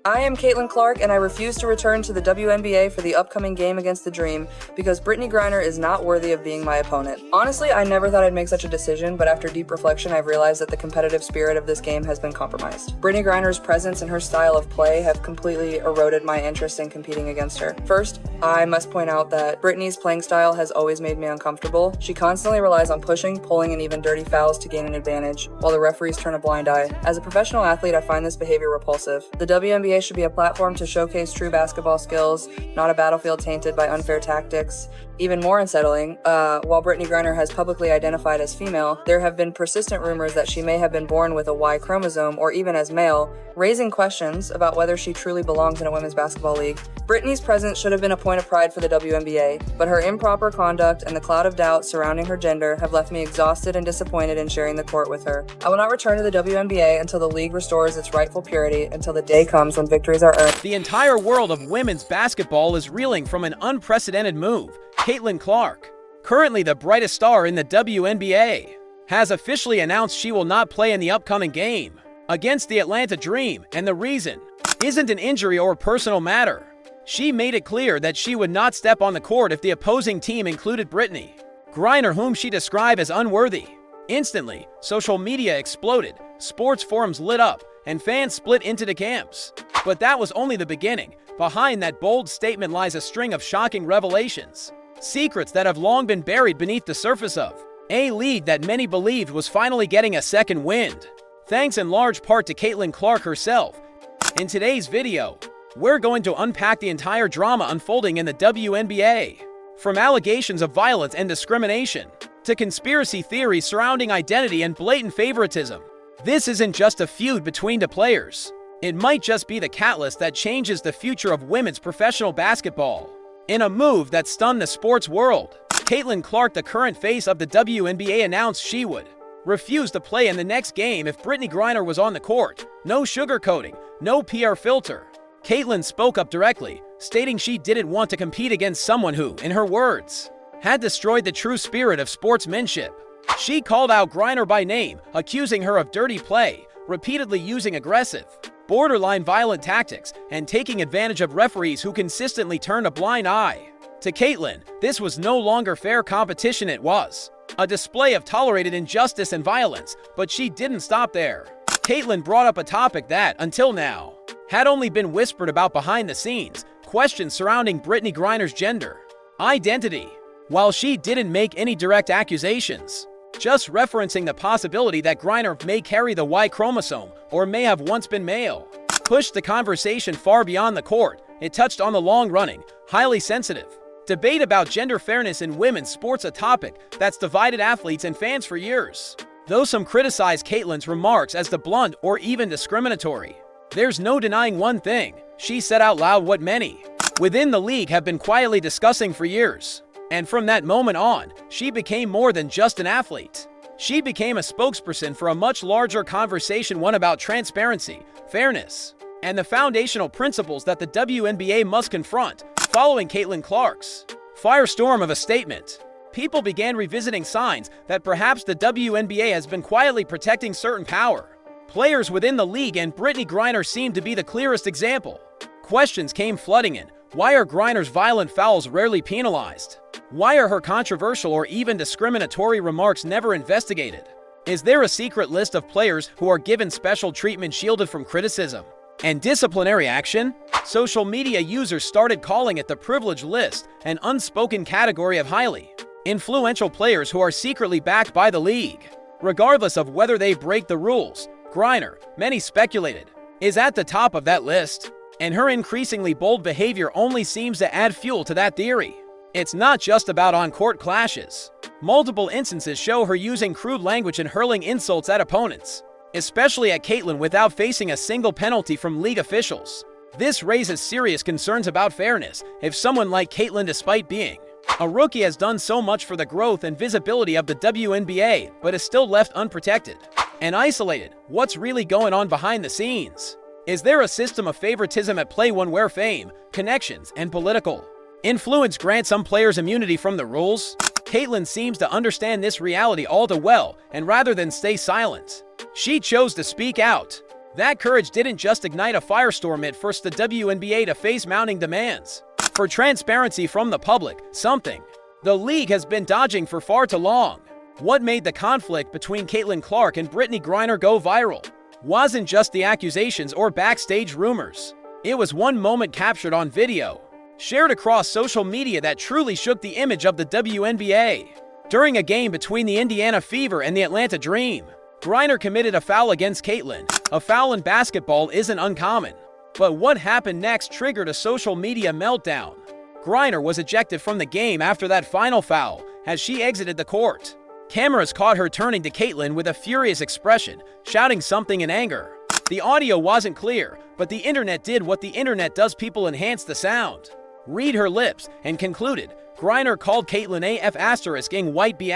I am Caitlyn Clark, and I refuse to return to the WNBA for the upcoming game against the Dream because Brittney Griner is not worthy of being my opponent. Honestly, I never thought I'd make such a decision, but after deep reflection, I've realized that the competitive spirit of this game has been compromised. Brittney Griner's presence and her style of play have completely eroded my interest in competing against her. First, I must point out that Brittney's playing style has always made me uncomfortable. She constantly relies on pushing, pulling, and even dirty fouls to gain an advantage, while the referees turn a blind eye. As a professional athlete, I find this behavior repulsive. The WNBA should be a platform to showcase true basketball skills, not a battlefield tainted by unfair tactics. Even more unsettling, while Brittney Griner has publicly identified as female, there have been persistent rumors that she may have been born with a Y chromosome or even as male, raising questions about whether she truly belongs in a women's basketball league. Brittney's presence should have been a point of pride for the WNBA, but her improper conduct and the cloud of doubt surrounding her gender have left me exhausted and disappointed in sharing the court with her. I will not return to the WNBA until the league restores its rightful purity, until the day comes when victories are earned. The entire world of women's basketball is reeling from an unprecedented move. Caitlyn Clark, currently the brightest star in the WNBA, has officially announced she will not play in the upcoming game against the Atlanta Dream, and the reason isn't an injury or personal matter. She made it clear that she would not step on the court if the opposing team included Brittney Griner, whom she described as unworthy. Instantly, social media exploded, sports forums lit up, and fans split into the camps. But that was only the beginning. Behind that bold statement lies a string of shocking revelations. Secrets that have long been buried beneath the surface of a league that many believed was finally getting a second wind, thanks in large part to Caitlyn Clark herself. In today's video, we're going to unpack the entire drama unfolding in the WNBA, from allegations of violence and discrimination to conspiracy theories surrounding identity and blatant favoritism. This isn't just a feud between the players. It might just be the catalyst that changes the future of women's professional basketball. In a move that stunned the sports world, Caitlyn Clark, the current face of the WNBA, announced she would refuse to play in the next game if Brittney Griner was on the court. No sugarcoating, no PR filter. Caitlyn spoke up directly, stating she didn't want to compete against someone who, in her words, had destroyed the true spirit of sportsmanship. She called out Griner by name, accusing her of dirty play, repeatedly using aggressive, borderline violent tactics, and taking advantage of referees who consistently turned a blind eye. To Caitlyn, this was no longer fair competition. It was a display of tolerated injustice and violence, but she didn't stop there. Caitlyn brought up a topic that, until now, had only been whispered about behind the scenes: questions surrounding Brittney Griner's gender identity. While she didn't make any direct accusations, just referencing the possibility that Griner may carry the Y chromosome or may have once been male, pushed the conversation far beyond the court. It touched on the long-running, highly sensitive debate about gender fairness in women's sports, a topic that's divided athletes and fans for years. Though some criticize Caitlyn's remarks as the blunt or even discriminatory, there's no denying one thing: she said out loud what many within the league have been quietly discussing for years. And from that moment on, she became more than just an athlete. She became a spokesperson for a much larger conversation, one about transparency, fairness, and the foundational principles that the WNBA must confront. Following Caitlyn Clark's firestorm of a statement, people began revisiting signs that perhaps the WNBA has been quietly protecting certain power players within the league, and Brittney Griner seemed to be the clearest example. Questions came flooding in. Why are Griner's violent fouls rarely penalized? Why are her controversial or even discriminatory remarks never investigated? Is there a secret list of players who are given special treatment, shielded from criticism and disciplinary action? Social media users started calling it the privilege list, an unspoken category of highly influential players who are secretly backed by the league. Regardless of whether they break the rules, Griner, many speculated, is at the top of that list, and her increasingly bold behavior only seems to add fuel to that theory. It's not just about on-court clashes. Multiple instances show her using crude language and hurling insults at opponents, especially at Caitlyn, without facing a single penalty from league officials. This raises serious concerns about fairness. If someone like Caitlyn, despite being a rookie, has done so much for the growth and visibility of the WNBA, but is still left unprotected and isolated, what's really going on behind the scenes? Is there a system of favoritism at play, one where fame, connections, and political influence grant some players immunity from the rules? Caitlyn seems to understand this reality all too well, and rather than stay silent, she chose to speak out. That courage didn't just ignite a firestorm, it forced the WNBA to face mounting demands for transparency from the public, something the league has been dodging for far too long. What made the conflict between Caitlyn Clark and Brittney Griner go viral wasn't just the accusations or backstage rumors. It was one moment captured on video, shared across social media, that truly shook the image of the WNBA. During a game between the Indiana Fever and the Atlanta Dream, Griner committed a foul against Caitlyn. A foul in basketball isn't uncommon, but what happened next triggered a social media meltdown. Griner was ejected from the game after that final foul as she exited the court. Cameras caught her turning to Caitlyn with a furious expression, shouting something in anger. The audio wasn't clear, but the internet did what the internet does: people enhanced the sound. Read her lips and concluded. Griner called Caitlyn a F***ing white B*****.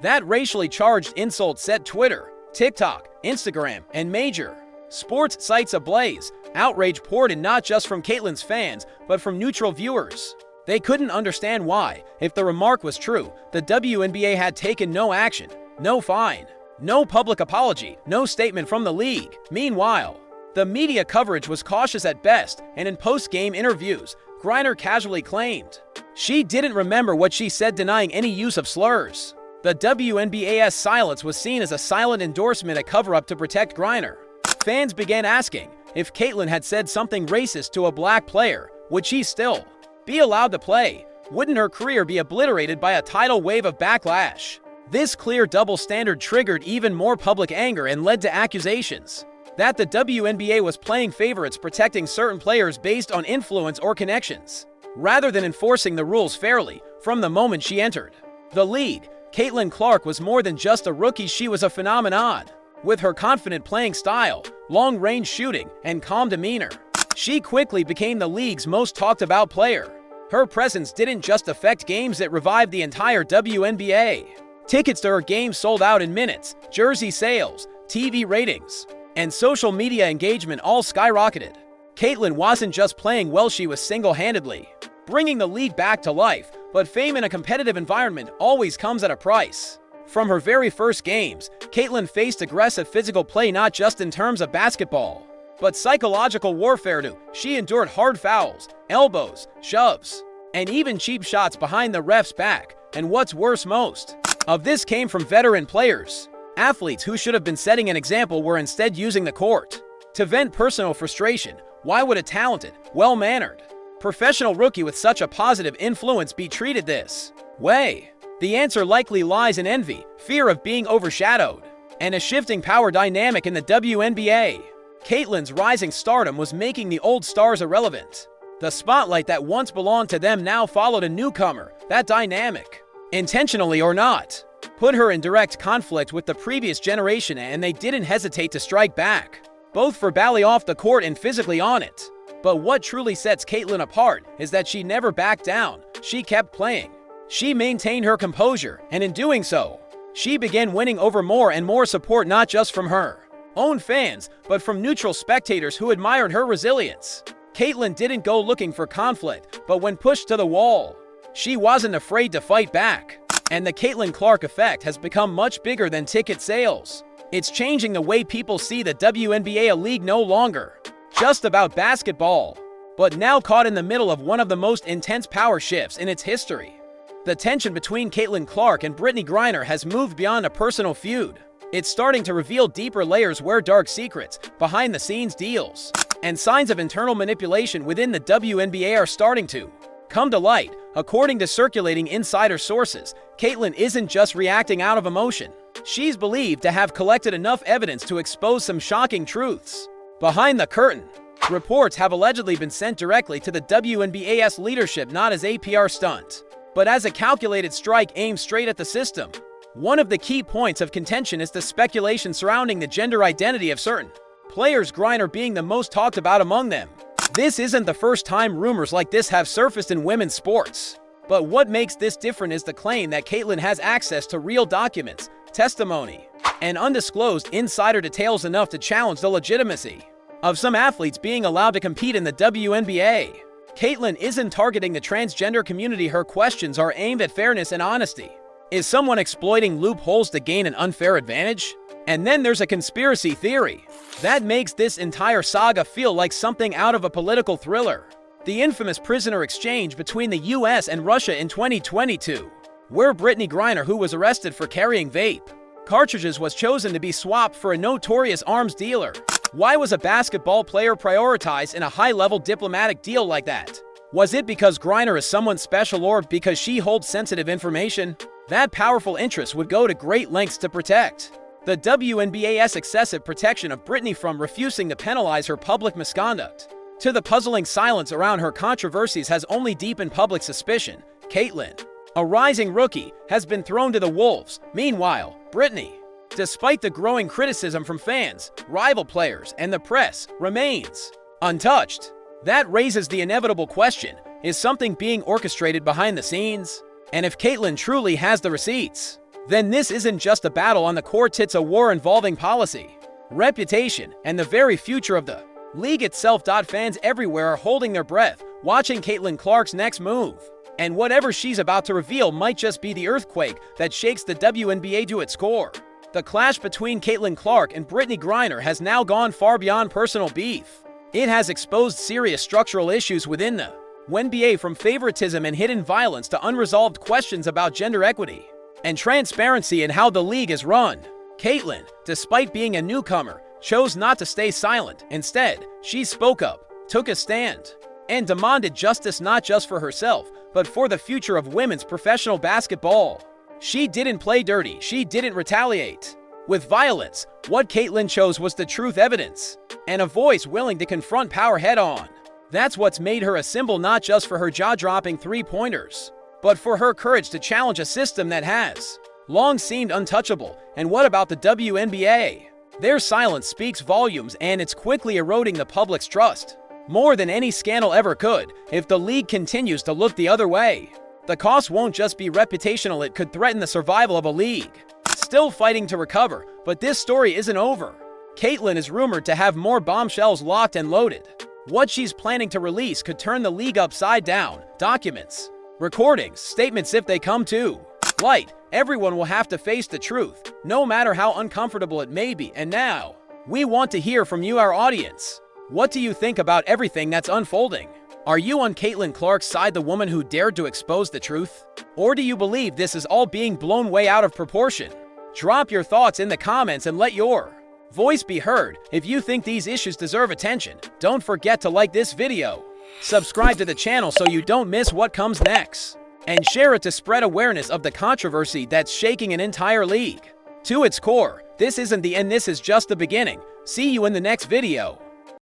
That racially charged insult set Twitter, TikTok, Instagram, and major sports sites ablaze. Outrage poured in, not just from Caitlyn's fans, but from neutral viewers. They couldn't understand why, if the remark was true, the WNBA had taken no action, no fine, no public apology, no statement from the league. Meanwhile, the media coverage was cautious at best, and in post-game interviews, Griner casually claimed she didn't remember what she said, denying any use of slurs. The WNBA's silence was seen as a silent endorsement, a cover-up to protect Griner. Fans began asking if Caitlyn had said something racist to a black player, would she still be allowed to play? Wouldn't her career be obliterated by a tidal wave of backlash? This clear double standard triggered even more public anger and led to accusations that the WNBA was playing favorites, protecting certain players based on influence or connections, rather than enforcing the rules fairly. From the moment she entered the league, Caitlyn Clark was more than just a rookie, she was a phenomenon. With her confident playing style, long-range shooting, and calm demeanor, she quickly became the league's most talked-about player. Her presence didn't just affect games, it revived the entire WNBA. Tickets to her games sold out in minutes, jersey sales, TV ratings, and social media engagement all skyrocketed. Caitlyn wasn't just playing well, she was single-handedly bringing the league back to life, but fame in a competitive environment always comes at a price. From her very first games, Caitlyn faced aggressive physical play, not just in terms of basketball, but psychological warfare too. She endured hard fouls, elbows, shoves, and even cheap shots behind the ref's back. And what's worse, most of this came from veteran players. Athletes who should have been setting an example were instead using the court to vent personal frustration. Why would a talented, well-mannered, professional rookie with such a positive influence be treated this way? The answer likely lies in envy, fear of being overshadowed, and a shifting power dynamic in the WNBA. Caitlyn's rising stardom was making the old stars irrelevant. The spotlight that once belonged to them now followed a newcomer. That dynamic, intentionally or not, put her in direct conflict with the previous generation, and they didn't hesitate to strike back, both verbally off the court and physically on it. But what truly sets Caitlyn apart is that she never backed down. She kept playing. She maintained her composure, and in doing so, she began winning over more and more support, not just from her own fans, but from neutral spectators who admired her resilience. Caitlyn didn't go looking for conflict, but when pushed to the wall, she wasn't afraid to fight back. And the Caitlyn Clark effect has become much bigger than ticket sales. It's changing the way people see the WNBA, a league no longer just about basketball, but now caught in the middle of one of the most intense power shifts in its history. The tension between Caitlyn Clark and Brittney Griner has moved beyond a personal feud. It's starting to reveal deeper layers where dark secrets, behind-the-scenes deals, and signs of internal manipulation within the WNBA are starting to come to light. According to circulating insider sources, Caitlyn isn't just reacting out of emotion. She's believed to have collected enough evidence to expose some shocking truths. Behind the curtain, reports have allegedly been sent directly to the WNBA's leadership, not as a PR stunt, but as a calculated strike aimed straight at the system. One of the key points of contention is the speculation surrounding the gender identity of certain players, Griner being the most talked about among them. This isn't the first time rumors like this have surfaced in women's sports. But what makes this different is the claim that Caitlyn has access to real documents, testimony, and undisclosed insider details enough to challenge the legitimacy of some athletes being allowed to compete in the WNBA. Caitlyn isn't targeting the transgender community. Her questions are aimed at fairness and honesty. Is someone exploiting loopholes to gain an unfair advantage? And then there's a conspiracy theory that makes this entire saga feel like something out of a political thriller. The infamous prisoner exchange between the US and Russia in 2022, where Brittney Griner, who was arrested for carrying vape cartridges, was chosen to be swapped for a notorious arms dealer. Why was a basketball player prioritized in a high-level diplomatic deal like that? Was it because Griner is someone special, or because she holds sensitive information that powerful interests would go to great lengths to protect? The WNBA's excessive protection of Brittany, from refusing to penalize her public misconduct to the puzzling silence around her controversies, has only deepened public suspicion. Caitlyn, a rising rookie, has been thrown to the wolves. Meanwhile, Brittany, despite the growing criticism from fans, rival players, and the press, remains untouched. That raises the inevitable question: is something being orchestrated behind the scenes? And if Caitlyn truly has the receipts, then this isn't just a battle on the court, it's a war involving policy, reputation, and the very future of the league itself. Fans everywhere are holding their breath, watching Caitlyn Clark's next move. And whatever she's about to reveal might just be the earthquake that shakes the WNBA to its core. The clash between Caitlyn Clark and Brittney Griner has now gone far beyond personal beef. It has exposed serious structural issues within the WNBA, from favoritism and hidden violence to unresolved questions about gender equity and transparency in how the league is run. Caitlyn, despite being a newcomer, chose not to stay silent. Instead, she spoke up, took a stand, and demanded justice, not just for herself, but for the future of women's professional basketball. She didn't play dirty, she didn't retaliate with violence. What Caitlyn chose was the truth, evidence, and a voice willing to confront power head-on. That's what's made her a symbol, not just for her jaw-dropping three-pointers, but for her courage to challenge a system that has long seemed untouchable. And what about the WNBA? Their silence speaks volumes, and it's quickly eroding the public's trust, more than any scandal ever could. If the league continues to look the other way, the cost won't just be reputational, it could threaten the survival of a league still fighting to recover. But this story isn't over. Caitlyn is rumored to have more bombshells locked and loaded. What she's planning to release could turn the league upside down. Documents, recordings, statements, if they come to light, everyone will have to face the truth, no matter how uncomfortable it may be. And now, we want to hear from you, our audience. What do you think about everything that's unfolding? Are you on Caitlyn Clark's side, the woman who dared to expose the truth? Or do you believe this is all being blown way out of proportion? Drop your thoughts in the comments and let your voice be heard. If you think these issues deserve attention, don't forget to like this video, subscribe to the channel so you don't miss what comes next, and share it to spread awareness of the controversy that's shaking an entire league to its core. This isn't the end, this is just the beginning. See you in the next video.